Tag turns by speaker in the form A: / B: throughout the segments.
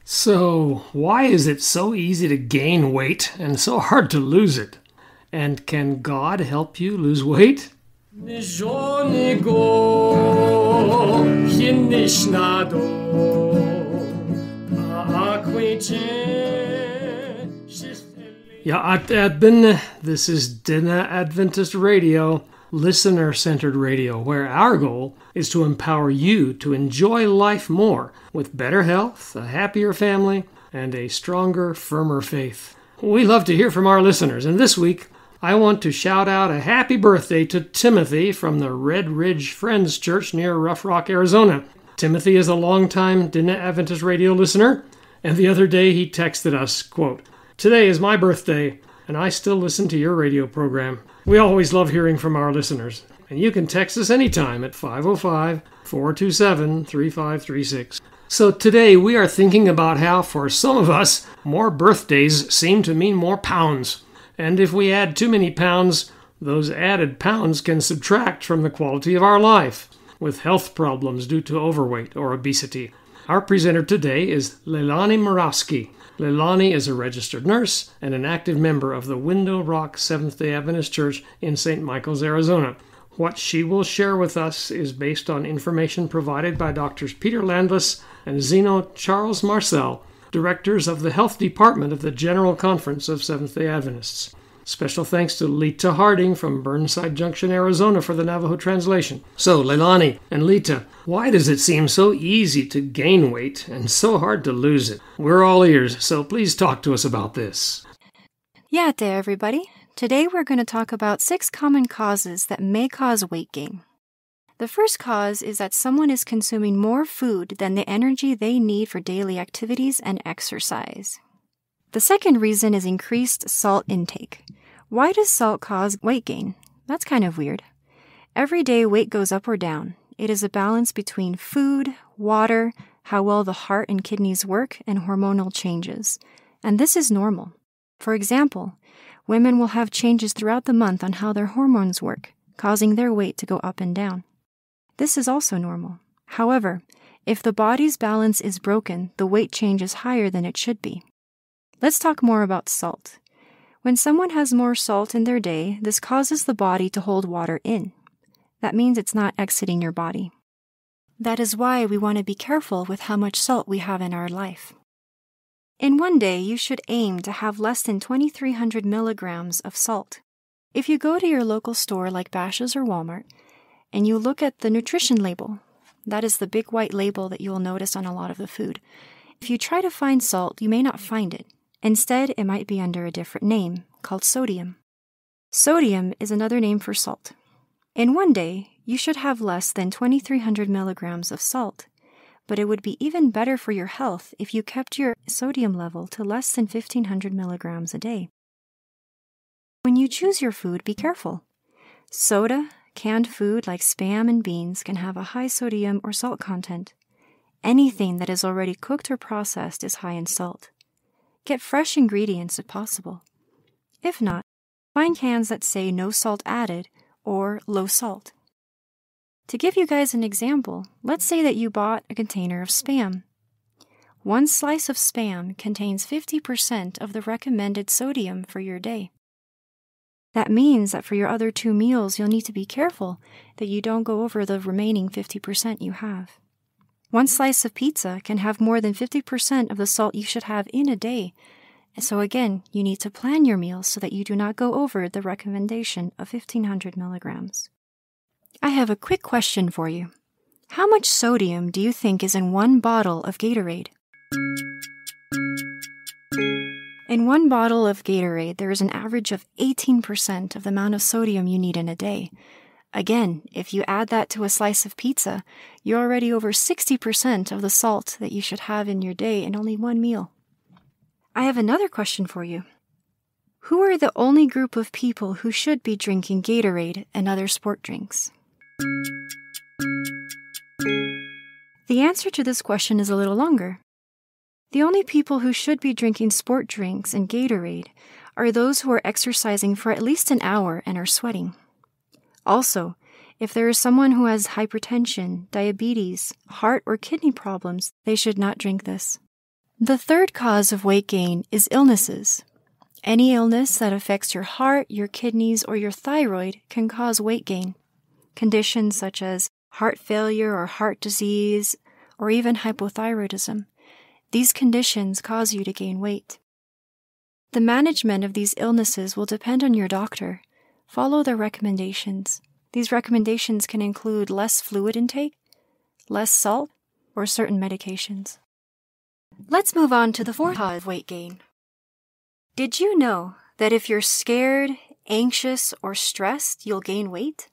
A: So, why is it so easy to gain weight and so hard to lose it? And can God help you lose weight? Ja, this is Dina Adventist Radio, listener-centered radio, where our goal is to empower you to enjoy life more with better health, a happier family, and a stronger, firmer faith. We love to hear from our listeners, and this week I want to shout out a happy birthday to Timothy from the Red Ridge Friends Church near Rough Rock, Arizona. Timothy is a longtime Dina Adventist Radio listener, and the other day he texted us, quote, "Today is my birthday, and I still listen to your radio program." We always love hearing from our listeners, and you can text us anytime at 505-427-3536. So today we are thinking about how, for some of us, more birthdays seem to mean more pounds. And if we add too many pounds, those added pounds can subtract from the quality of our life, with health problems due to overweight or obesity. Our presenter today is Leilani Maurauske. Leilani is a registered nurse and an active member of the Window Rock Seventh-day Adventist Church in St. Michael's, Arizona. What she will share with us is based on information provided by Drs. Peter Landless and Zeno Charles Marcel, directors of the Health Department of the General Conference of Seventh-day Adventists. Special thanks to Lita Harding from Burnside Junction, Arizona for the Navajo translation. So, Leilani and Lita, why does it seem so easy to gain weight and so hard to lose it? We're all ears, so please talk to us about this.
B: Yeah, there, everybody. Today we're going to talk about 6 common causes that may cause weight gain. The first cause is that someone is consuming more food than the energy they need for daily activities and exercise. The second reason is increased salt intake. Why does salt cause weight gain? That's kind of weird. Every day weight goes up or down. It is a balance between food, water, how well the heart and kidneys work, and hormonal changes. And this is normal. For example, women will have changes throughout the month on how their hormones work, causing their weight to go up and down. This is also normal. However, if the body's balance is broken, the weight change is higher than it should be. Let's talk more about salt. When someone has more salt in their day, this causes the body to hold water in. That means it's not exiting your body. That is why we want to be careful with how much salt we have in our life. In one day, you should aim to have less than 2,300 milligrams of salt. If you go to your local store like Bash's or Walmart, and you look at the nutrition label, that is the big white label that you'll notice on a lot of the food. If you try to find salt, you may not find it. Instead, it might be under a different name, called sodium. Sodium is another name for salt. In one day, you should have less than 2,300 milligrams of salt, but it would be even better for your health if you kept your sodium level to less than 1,500 milligrams a day. When you choose your food, be careful. Soda, canned food like Spam and beans can have a high sodium or salt content. Anything that is already cooked or processed is high in salt. Get fresh ingredients if possible. If not, find cans that say no salt added or low salt. To give you guys an example, let's say that you bought a container of Spam. One slice of Spam contains 50% of the recommended sodium for your day. That means that for your other 2 meals, you'll need to be careful that you don't go over the remaining 50% you have. One slice of pizza can have more than 50% of the salt you should have in a day. So again, you need to plan your meals so that you do not go over the recommendation of 1,500 milligrams. I have a quick question for you. How much sodium do you think is in one bottle of Gatorade? In one bottle of Gatorade, there is an average of 18% of the amount of sodium you need in a day. Again, if you add that to a slice of pizza, you're already over 60% of the salt that you should have in your day in only one meal. I have another question for you. Who are the only group of people who should be drinking Gatorade and other sport drinks? The answer to this question is a little longer. The only people who should be drinking sport drinks and Gatorade are those who are exercising for at least an hour and are sweating. Also, if there is someone who has hypertension, diabetes, heart or kidney problems, they should not drink this. The third cause of weight gain is illnesses. Any illness that affects your heart, your kidneys, or your thyroid can cause weight gain. Conditions such as heart failure or heart disease, or even hypothyroidism. These conditions cause you to gain weight. The management of these illnesses will depend on your doctor. Follow their recommendations. These recommendations can include less fluid intake, less salt, or certain medications. Let's move on to the fourth cause of weight gain. Did you know that if you're scared, anxious, or stressed, you'll gain weight?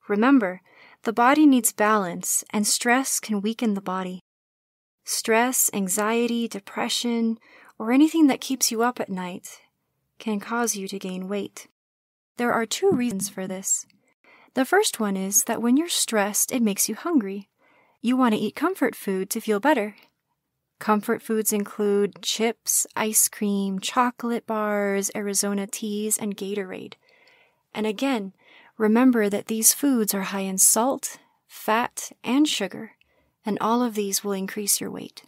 B: Remember, the body needs balance, and stress can weaken the body. Stress, anxiety, depression, or anything that keeps you up at night can cause you to gain weight. There are two reasons for this. The first one is that when you're stressed, it makes you hungry. You want to eat comfort food to feel better. Comfort foods include chips, ice cream, chocolate bars, Arizona teas, and Gatorade. And again, remember that these foods are high in salt, fat, and sugar, and all of these will increase your weight.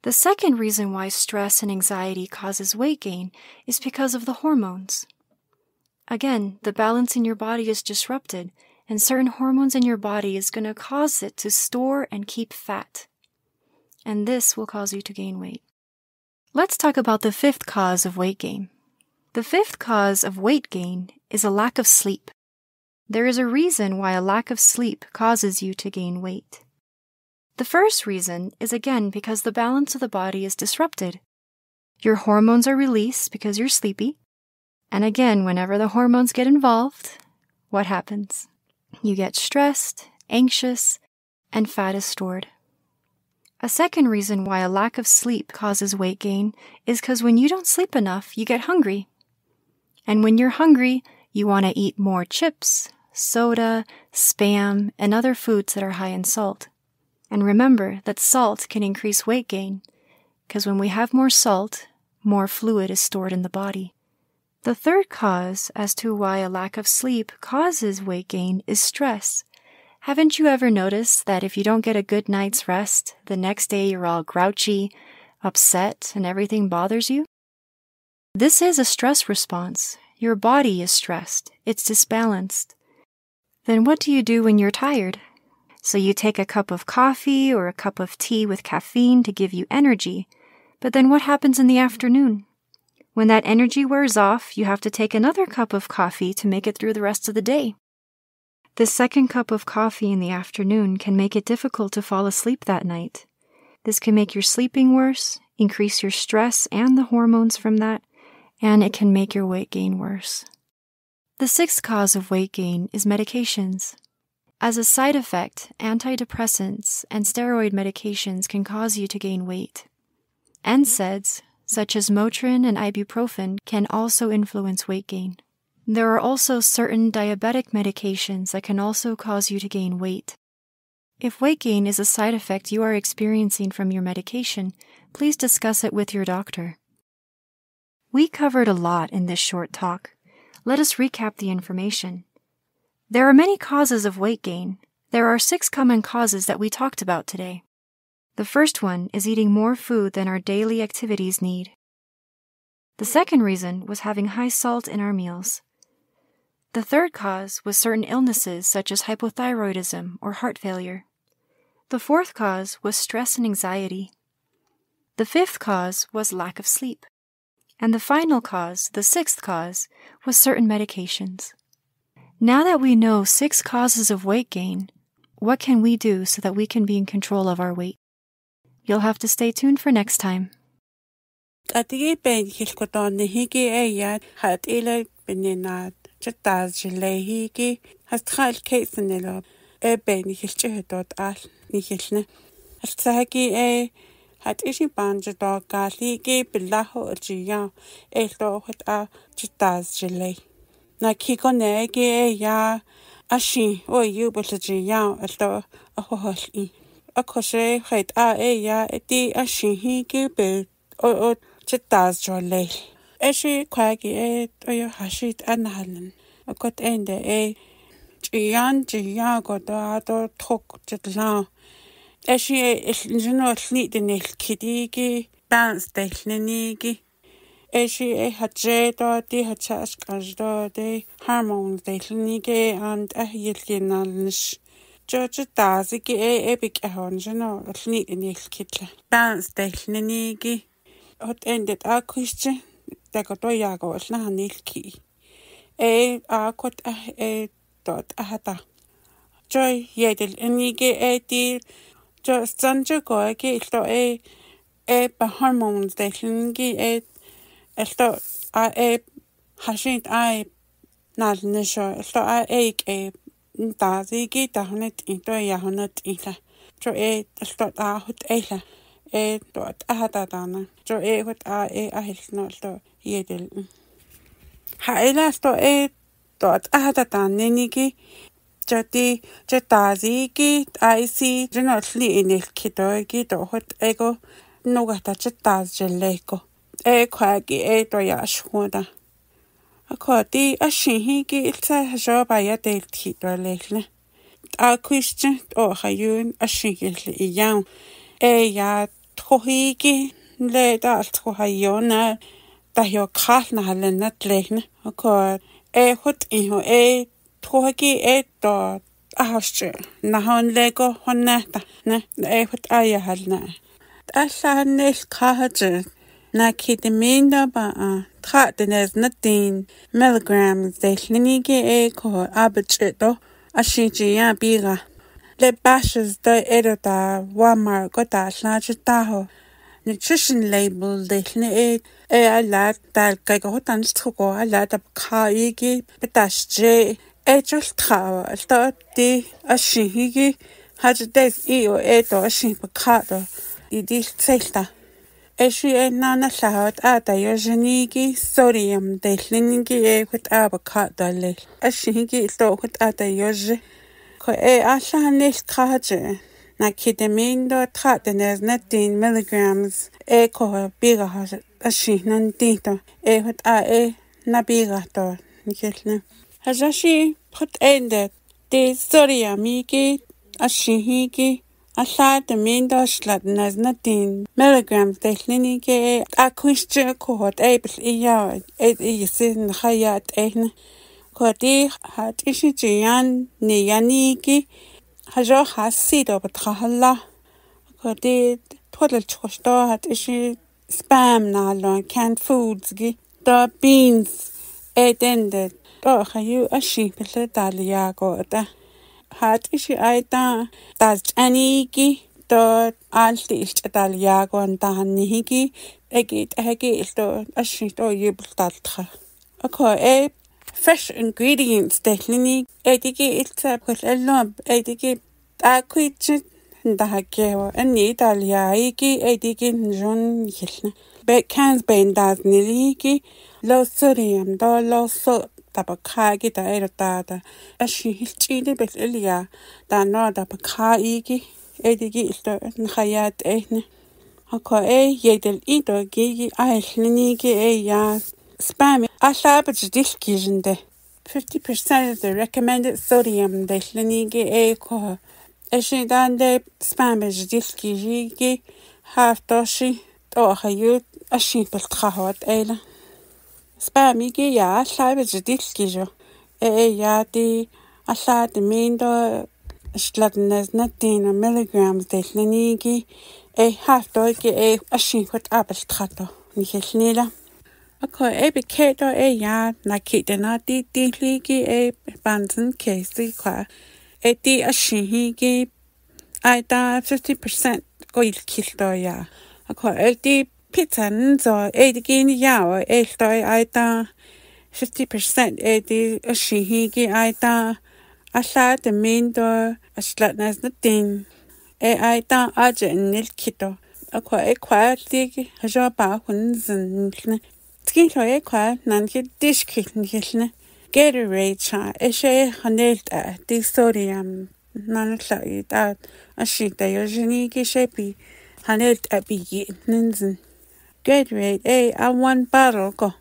B: The second reason why stress and anxiety causes weight gain is because of the hormones. Again, the balance in your body is disrupted, and certain hormones in your body is going to cause it to store and keep fat. And this will cause you to gain weight. Let's talk about the fifth cause of weight gain. The fifth cause of weight gain is a lack of sleep. There is a reason why a lack of sleep causes you to gain weight. The first reason is again because the balance of the body is disrupted. Your hormones are released because you're sleepy. And again, whenever the hormones get involved, what happens? You get stressed, anxious, and fat is stored. A second reason why a lack of sleep causes weight gain is because when you don't sleep enough, you get hungry. And when you're hungry, you want to eat more chips, soda, Spam, and other foods that are high in salt. And remember that salt can increase weight gain, because when we have more salt, more fluid is stored in the body. The third cause as to why a lack of sleep causes weight gain is stress. Haven't you ever noticed that if you don't get a good night's rest, the next day you're all grouchy, upset, and everything bothers you? This is a stress response. Your body is stressed. It's disbalanced. Then what do you do when you're tired? So you take a cup of coffee or a cup of tea with caffeine to give you energy. But then what happens in the afternoon? When that energy wears off, you have to take another cup of coffee to make it through the rest of the day. The second cup of coffee in the afternoon can make it difficult to fall asleep that night. This can make your sleeping worse, increase your stress and the hormones from that, and it can make your weight gain worse. The sixth cause of weight gain is medications. As a side effect, antidepressants and steroid medications can cause you to gain weight. NSAIDs, such as Motrin and ibuprofen, can also influence weight gain. There are also certain diabetic medications that can also cause you to gain weight. If weight gain is a side effect you are experiencing from your medication, please discuss it with your doctor. We covered a lot in this short talk. Let us recap the information. There are many causes of weight gain. There are 6 common causes that we talked about today. The first one is eating more food than our daily activities need. The second reason was having high salt in our meals. The third cause was certain illnesses such as hypothyroidism or heart failure. The fourth cause was stress and anxiety. The fifth cause was lack of sleep. And the final cause, the sixth cause, was certain medications. Now that we know 6 causes of weight gain, what can we do so that we can be in control of our weight? You'll have to stay tuned for next time.
C: Hat ishi banja dog gali ge bilaho ajiya elo hat a jitaz jile. Na kiko nege ya ashi o yu bulajiya elo ahohli. Akoshe hat a ya eti ashi hi ge bil o jitaz jile. Eshi kwagi oyo hashit anhalin. Akot ende jiyan jiya godo ado tok jitla. Eshi ilnjino den kitigi dance delnigi. Eshi hajedo di hachashkajdo de hormones delnigi and yilginalnish. George dazigi ebik ahonjino in kitla. Dance delnigi. Hot ended a question. Dagoto yago hanilki. A quat a dot ahata. Joy yedel enige di just sanjo go sto ba hormones de lingi sto hashint nal nisho sto dazigi dahnet into yahonat ila. Jo sto hut ela dot ahata dana. Jo hut ahilno sto yedel. Haela sto dot ahata dana nigi. Jadi jatazigi aisi jenotli inil kitogi do hot ego nogata jataz jeleko kwagi to yashhoda akoti ashihigi ilsa joba ya del kito lekle a question o hayun ashigil iyan ya thohigi le da thohayona da yo khna halena tlehne akot hot iho Trohagi dot ahasche nahon lego honata ne hut ayahalna. Alla nel kahaje na kidminda ba tratenes natin milligrams de linige ko abcheto ashiji ya biga. Le bashes da edota Walmart gota slajitaho. Nutrition label de line alat dal kagotan strugo alat kaigi betash Ejol trawa alto di ashihigi hajdes io eto ashipakato di selta. Eshi nana lahot ata yojenigi sodium de linigi with avocado le. Ashihigi ito with ata yoje. Ko ashanil traje. Na kidemindo tratenes 19 milligrams ko biga ashinan dito with na biga to niketne. Hajashi put ended the sodiumigi ashihigi asad the mindo slatnas 19 milligrams de linige a question cohort able iya isin hayat ehne kodi hat ishijian ni yanigi hajo hasido betrahalla kodi total chosto hat ishi spam na canned foods gi the beans ended hayu ashi pele daliago da hat ishi aita das anigi do alti ist daliago and danihigi egi to ashi to yubtaltra okay fresh ingredients dehlini edigi ilta pele edigi akuich ndahakeo ani daliaigi edigi njon yilna be cans bendas niligi low sodium do low salt tabakagi da erota ashi hilchide bel elia da no da bakagi edigi ilto khayat ehne hako yedel ido gigi ahlnigi ya spam ashab jidilkijinde 50% of the recommended sodium de linigi ko ashi dande spam jidilkiji half doshi to hayu ashi bel khawat ela Spamigi ya llaibe jidilkijo. Ya di alla de mindo slatnes 19 milligrams de linigi half dogi ashikot abel trato. Nihelnila. Ako bikedo ya nakidena di ligi banzen kesi kwa di ashihigi aida 50% goil kildo ya. Ako di pizza nzo edigin yao ehtoi aita 50% edi ashihigi aita asha de mindo ashlatnas natin aita aje nil kito akwa kwatigi hajo ba hunzen tkin kwa nanki dishki nilne Gatorade cha eshe hanelt di sodium nanla ita ashita yojenigi shepi hanelt abi ninzen Gatorade a one bottle go.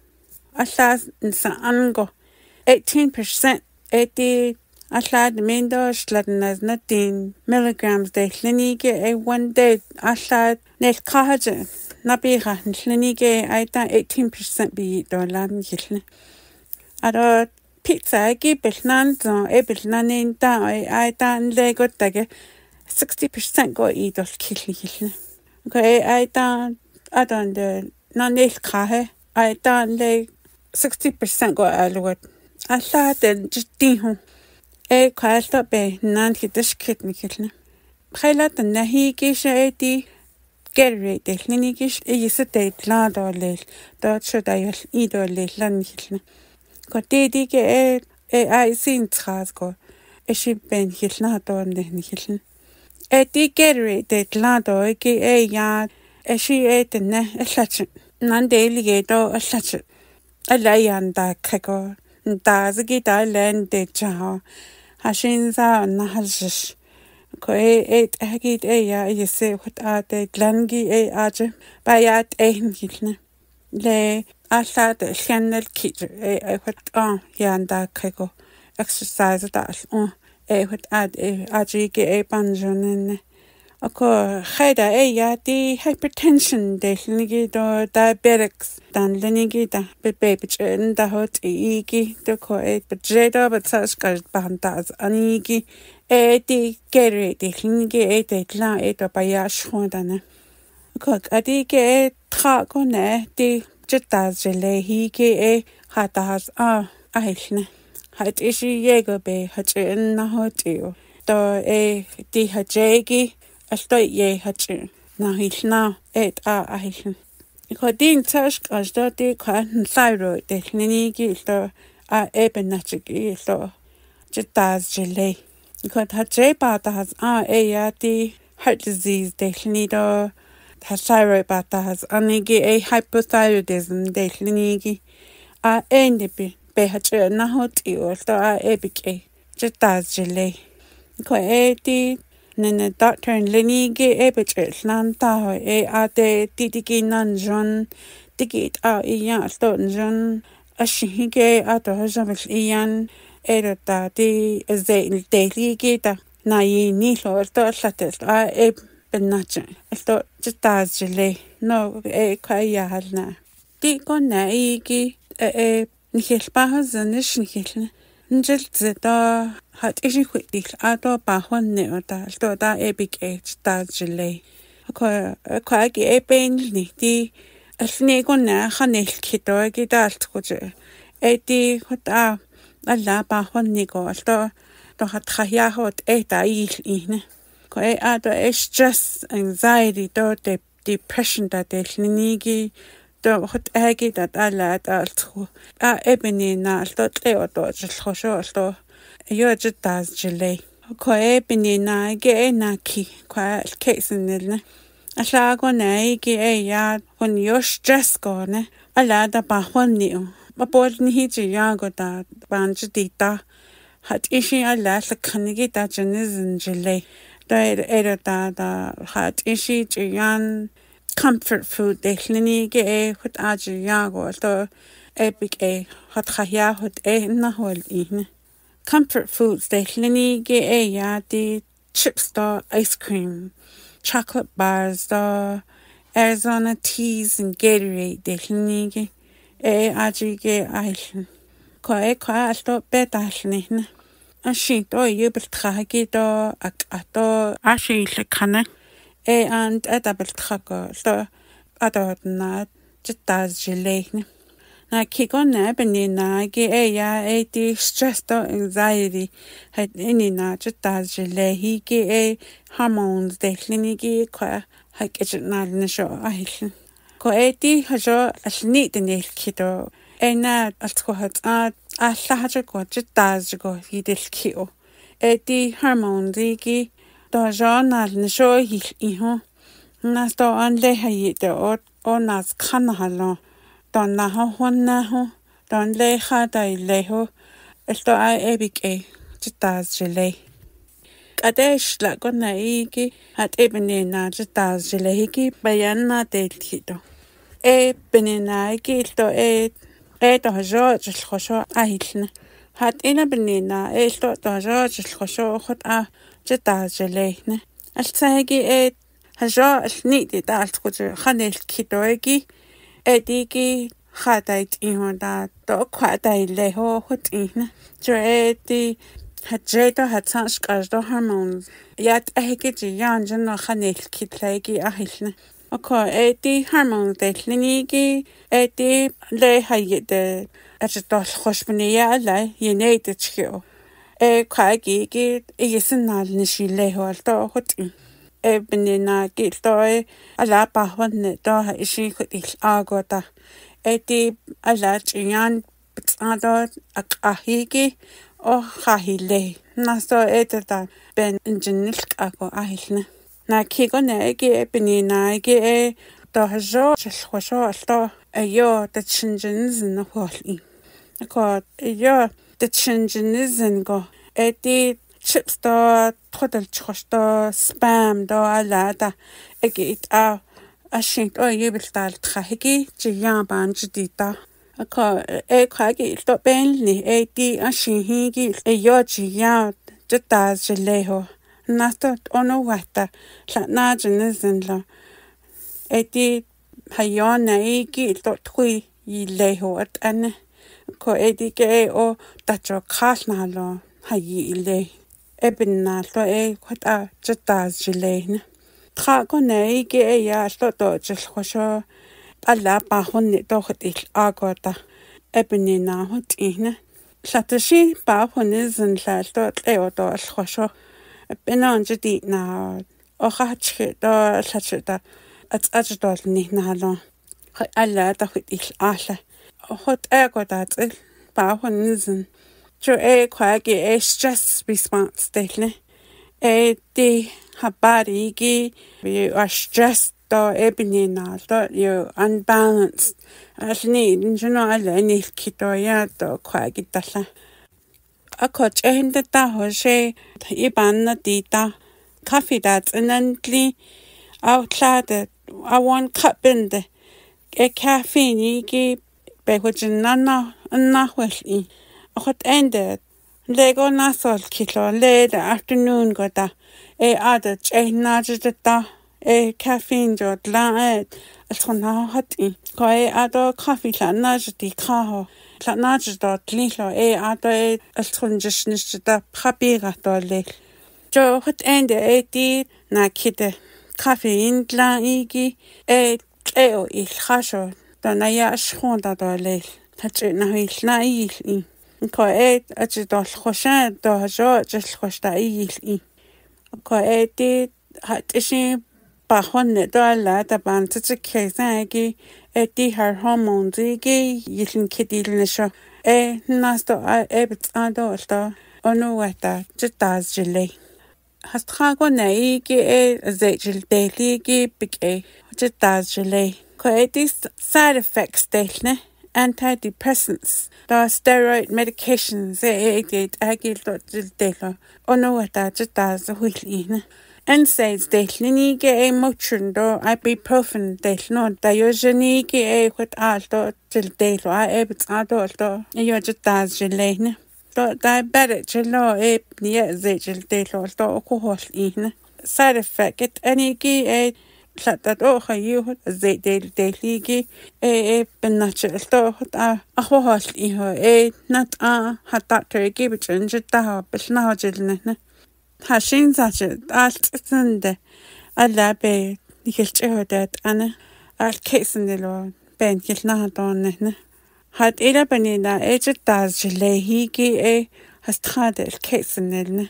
C: Asha nsa ango. 18% di Allad mindos ladnas natin milligrams de Leilani a 1 day allad nel kahaja nabiha Leilani aita 18% be dolan yilne. Ado pizza gi belnan so belnanin da aita lego tage 60% go idol kilne. Okay, aita adon de nanel kahe aita le 60% go alwat. Allad de qualta be nan hitish kitnikilne. Khailat nahi shaiti gerate linigish isate lado lel dot shodayal idol lanhilne. Kotedi ge I sin trasko she ben hilna don nihilne. Di gerate lado ge ya she ate ne a sach nan daily gato a sach a layan da kako da zigita land de jaw. Hashinza nahajish. Ko hagit ya yese what glangi aje bayat hilne. Le allad channel kit what yanda kego exercise that what aji ge banjonen. Ako khayda ya di hypertension de linigi do diabetics dan linigi da baby chen da hot igi do ko budgeto but such ka bantas anigi di gere de linigi de kla do baya shondana. Ko adi ge tra ko ne di jeta jele hi ge hatas aishne. Hat ishi yego be hachen na hotio. Do di hajegi Estoy ye hachi na hilna ahiln. Ko din task as di kan thyroid de linigi to ebenachigi to jitas jele. Ko hache bata has ya di heart disease de linido thyroid bata has anigi hypothyroidism de linigi endi be hachi na hoti or to ebike jitas jele. Ko di Nene doctor and Lenigi ebich lanta ate titiki nanjon tikit iyan stonjon ashige ato hajamil iyan erota di ze daily gita na ni lo to lates benache esto jitas jile no kaya halna di kon na igi nihilpa hazanish nihilna Njel zeta hat ishi kwikil ato bahwan ne ota to da ebik ta jile ko gi ben ni di alne ko na khanel kito gi dalt ko je di hota alla bahwan ni ko to hat khaya hot ta il ine ko ato stress anxiety to depression da de nigi do hot agi dat alla altu ebeni na alto tleo to jlkhosho alto yo jitas jile ko ebeni na ge na ki kwa kesenelne alla go na ge ya hon yo stress go ne alla da ba hon ni ma bol ni hi ji ya go da ban ji dita hat ishi alla sakhnigi da jene jile da hat ishi ji yan comfort food de linigi hot aji yago to epic hot khaya hot na hol ihne comfort foods de linigi ya di chips do ice cream chocolate bars do Arizona teas and Gatorade de linigi aji ge aishin ko kwa alto betalne ashi to yubel khagi do akato ashi lekana and double tracker so adorna jitas jile na kiko na beni na ge ya di stress to anxiety had any na jitas jile hi ge hormones de linigi kwa hakit na nisho ahil ko di hajo asni de ne kito na altko hat alla ko jitas go hidel kio di hormones gi do journal nisho iho nas do an le hayi de o nas khanalo don na ho don le khada leho esto ebik jitas jile kadesh la gona igi hat ebene na jitas jile igi bayan na de kito benena igi to do jo jil khosho ahilna hat ina benina elo dojo jilkhosho khot jeta jelehne altsagi hajo alniti daltkuju khanel kitoegi edigi khatait ihonda to khwatai leho khotine jo hajeta hatsans qasdo hormones yat ahiki yan janna khanel kitlegi ahilne edi hormones delnigi edi le hayde atol khoshbniya la yenete chio khagi isinal nishileho alto khotin benina giltoy ala pahwan to ishi khotil agota edi ala chian btsado akahigi o khahile naso etata ben injinil ako ahilna na kigone benina to hajo khosho alto ayo the chinjins in holi ko yo the chinjins go edi chips do trodel chosto spam do alada egit ashint yebildal trahigi jiyan banjidita ko khagi to benli edi ashihigi yo jiyan jeta jeleho nato ono wata na jinizin edi hayona igi to thui leho at ane ko edi ke o tacho khasna lo hayi le ebinna lo khota jeta jilehne tra ko nei ge ya lo to jilkhosho alla pa honni to khotil agota ebinina hotine latashi pa honni zin la to tleo to alkhosho benon jidi na o khatche to lachita atadol ni nalo alla ta khotil ala hot agota tsil pa honni zin jo khagi stress response delne de habari gi you are stressed do ebinina do you unbalanced alni injino ala ni kitoya do khagi tala akoch ehinde ta hoje ibanna dita coffee that inantli outlade I want cup in the caffeine gi behojinana annahweli hot ended lego nasol kilo late afternoon gota ada chenajita caffeine jot la alkhona hoti ko ada coffee la najti khaho la najta tlilo ada alkhonjishnisita phabiga tole jo hot ende di na kite caffeine la igi eo il khasho tanaya shkhonda tole tachna hilna il ko ajidol khoshan do jo jil khoshta il ko di hat ishi bahonne do la ta ban tsikesa gi di har hormones gi yilin kidilne sho nasto bitsado sto onu wata jitaz jile hastrago nei gi zejil daily gi big jitaz jile ko side effects delne antidepressants the steroid medications agil delo ono wata jita zuhilina NSAIDs delni ge motrin do ibuprofen delno diogeny ge what alto til delo bitsado alto yo jita jelene do diabetic jelo nia zejil delo alto ko holina side effect any ge Platat you they daily benachel to ahwal iho not hatat turkey between jita bisna jilne hashin such alt sende alabe nikilchodat ana al kesendelo ben kilna donne hat ila benina ejita jlehi gi hastrade kesenelne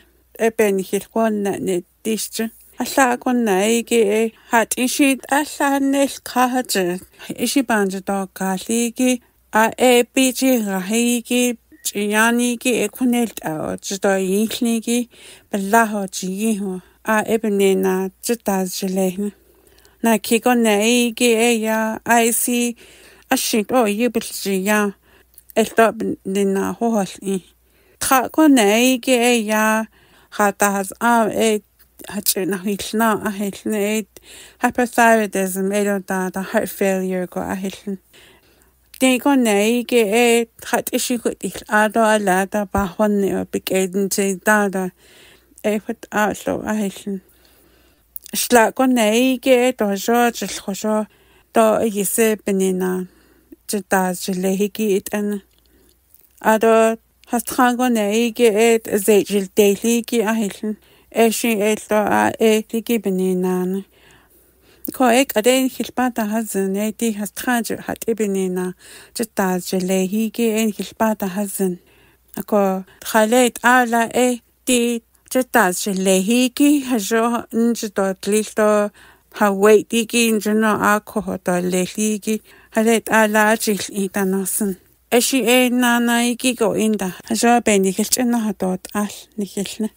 C: ben nikilkonna ne dische alla konna igi hat ishi alla nel khaje ishi banje do galigi biji rahigi chiani gi ekunel jido yinkligi bellaho jiho ebenena jitaz jelehne na kigone igi ya ic ashit yubilji ya elto benena hohli kha kone igi ya hataz hachna hilna ahilne hypothyroidism the heart failure go ahiln Tengo neige hat ishikut ado alada bahone bigeden te dada efat alo ahiln. Schlago neige dojo chhojo do yise benina jdas lehigi it an ado hastrango neige et zejil deligi ahiln eshi etlo a ligi benina. Ko ek aden hilpata hazan eti hastrange hat benina jdas lehigi en hilpata hazan. Ako khalet ala ti jdas lehigi hajo njdo listo Hawait digi injino ako to lehigi halet ala jil itanosen. Eshi nana igi go inda hajo benigilchena hatot al nikilne.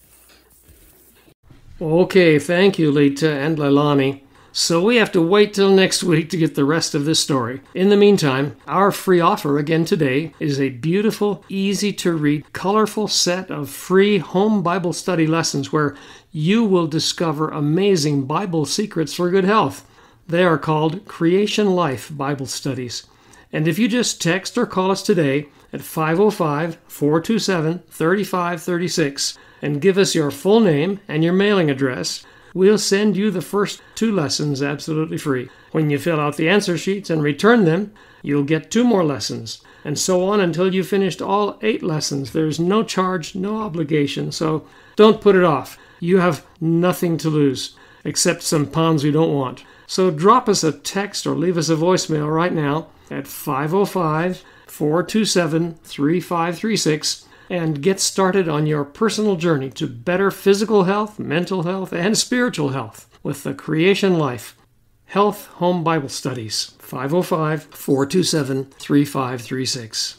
A: Okay, thank you, Lita and Leilani. So we have to wait till next week to get the rest of this story. In the meantime, our free offer again today is a beautiful, easy-to-read, colorful set of free home Bible study lessons where you will discover amazing Bible secrets for good health. They are called Creation Life Bible Studies. And if you just text or call us today at 505-427-3536 and give us your full name and your mailing address, we'll send you the first 2 lessons absolutely free. When you fill out the answer sheets and return them, you'll get 2 more lessons, and so on until you've finished all 8 lessons. There's no charge, no obligation, so don't put it off. You have nothing to lose, except some pounds you don't want. So drop us a text or leave us a voicemail right now at 505-427-3536 and get started on your personal journey to better physical health, mental health, and spiritual health with the Creation Life Health Home Bible Studies. 505-427-3536.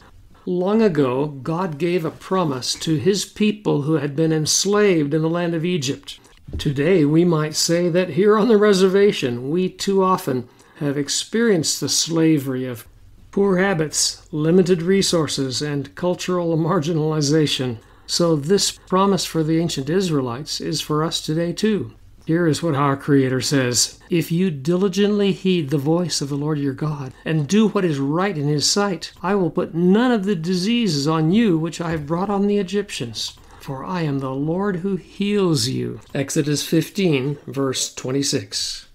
A: Long ago, God gave a promise to His people who had been enslaved in the land of Egypt. Today, we might say that here on the reservation, we too often have experienced the slavery of poor habits, limited resources, and cultural marginalization. So this promise for the ancient Israelites is for us today too. Here is what our Creator says: "If you diligently heed the voice of the Lord your God, and do what is right in His sight, I will put none of the diseases on you which I have brought on the Egyptians. For I am the Lord who heals you." Exodus 15, verse 26.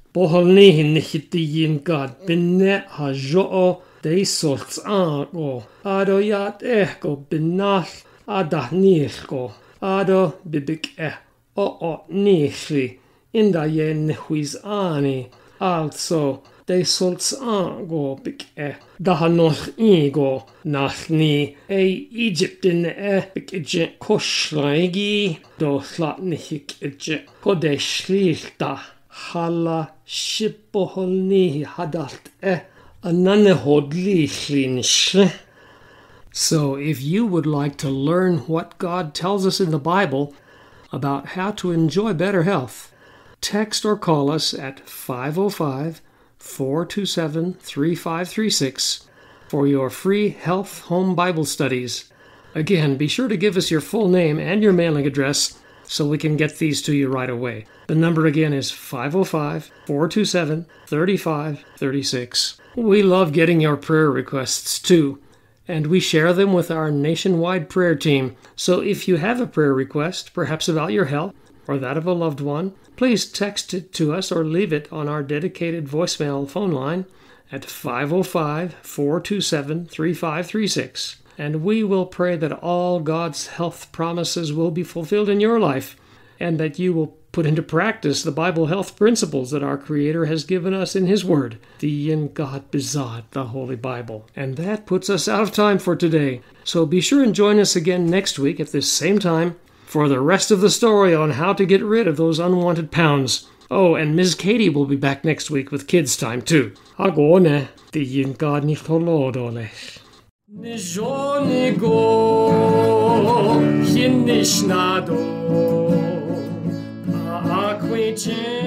A: They sorts go ado yat go binach adanich ado bibik o nichli inda yen huizani also they sorts go bik dahanoch ego nachni Egyptin bik koshlagi do slatnich kodeshlichta hala shipoholni hadalt So if you would like to learn what God tells us in the Bible about how to enjoy better health, text or call us at 505-427-3536 for your free Health Home Bible Studies. Again, be sure to give us your full name and your mailing address so we can get these to you right away. The number again is 505-427-3536. We love getting your prayer requests too, and we share them with our nationwide prayer team. So if you have a prayer request, perhaps about your health or that of a loved one, please text it to us or leave it on our dedicated voicemail phone line at 505-427-3536. And we will pray that all God's health promises will be fulfilled in your life, and that you will put into practice the Bible health principles that our Creator has given us in His Word, the God Bizad, the Holy Bible. And that puts us out of time for today. So be sure and join us again next week at this same time for the rest of the story on how to get rid of those unwanted pounds. Oh, and Ms. Katie will be back next week with Kids Time too. Agone, the God Nicholodolech. Nijonigo, Hinishnado. Acquaintance.